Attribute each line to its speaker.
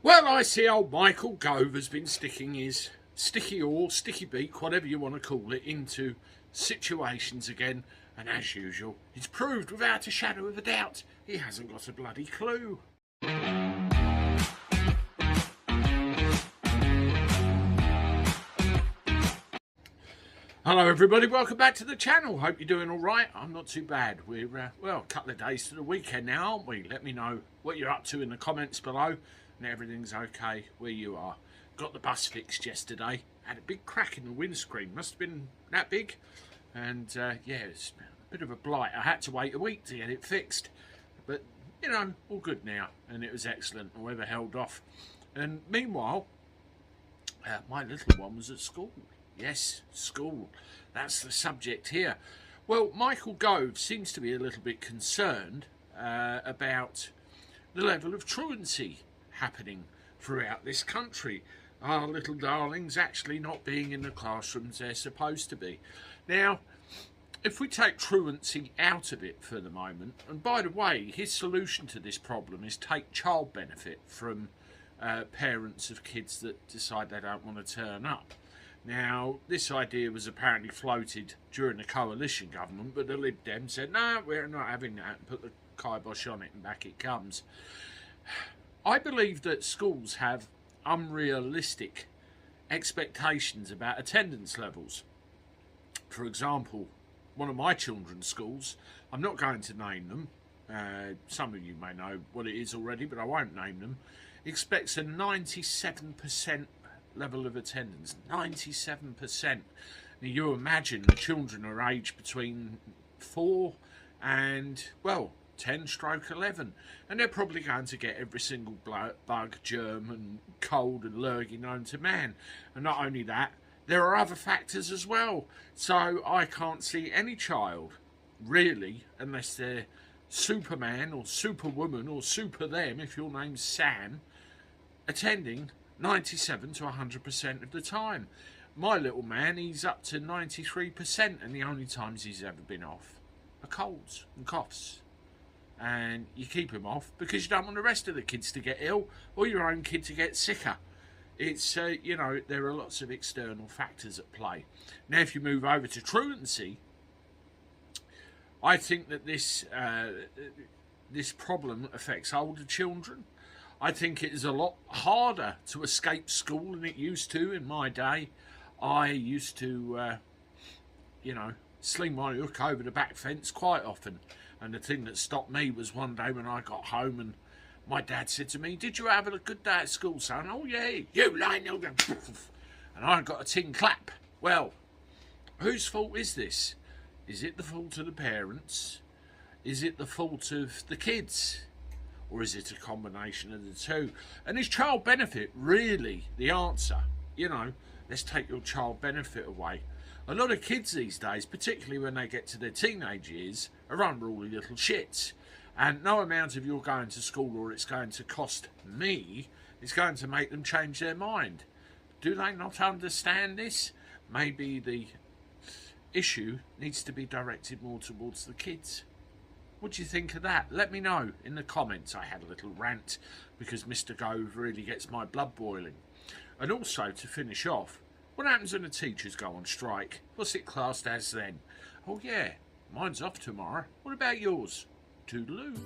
Speaker 1: Well, I see old Michael Gove has been sticking his sticky oar, sticky beak, whatever you want to call it, into situations again. And as usual, he's proved without a shadow of a doubt he hasn't got a bloody clue. Hello everybody, welcome back to the channel. Hope you're doing alright. I'm not too bad. We're, well, a couple of days to the weekend now, aren't we? Let me know what you're up to in the comments below. And everything's okay where you are. Got the bus fixed yesterday. Had a big crack in the windscreen. Must have been that big. And yeah, it's a bit of a blight. I had to wait a week to get it fixed. But, you know, all good now. And it was excellent. Whoever held off. And meanwhile, my little one was at school. Yes, school. That's the subject here. Well, Michael Gove seems to be a little bit concerned about the level of truancy happening throughout this country. Our little darlings actually not being in the classrooms they're supposed to be. Now, if we take truancy out of it for the moment, and by the way, his solution to this problem is take child benefit from parents of kids that decide they don't want to turn up. Now, this idea was apparently floated during the coalition government, but the Lib Dems said, no, we're not having that, and put the kibosh on it, and back it comes. I believe that schools have unrealistic expectations about attendance levels. For example, one of my children's schools, I'm not going to name them, some of you may know what it is already, but I won't name them, expects a 97% level of attendance. 97%. Now you imagine the children are aged between 4 and, well, 10/11, and they're probably going to get every single bug, germ and cold and lurgy known to man. And not only that, there are other factors as well. So I can't see any child, really, unless they're Superman or Superwoman or Super them, if your name's Sam, attending 97 to 100% of the time. My little man, he's up to 93%, and the only times he's ever been off are colds and coughs. And you keep him off because you don't want the rest of the kids to get ill or your own kid to get sicker. It's, you know, there are lots of external factors at play. Now, if you move over to truancy, I think that this problem affects older children. I think it is a lot harder to escape school than it used to in my day. I used to, you know, sling my hook over the back fence quite often. And the thing that stopped me was one day when I got home and my dad said to me, "Did you have a good day at school, son?" "Oh, yeah." "You lying." And I got a tin clap. Well, whose fault is this? Is it the fault of the parents? Is it the fault of the kids? Or is it a combination of the two? And is child benefit really the answer? You know, let's take your child benefit away. A lot of kids these days, particularly when they get to their teenage years, are unruly little shits. And no amount of you're going to school or it's going to cost me is going to make them change their mind. Do they not understand this? Maybe the issue needs to be directed more towards the kids. What do you think of that? Let me know in the comments. I had a little rant because Mr. Gove really gets my blood boiling. And also, to finish off, what happens when the teachers go on strike? What's it classed as then? Oh yeah, mine's off tomorrow. What about yours? Toodaloo.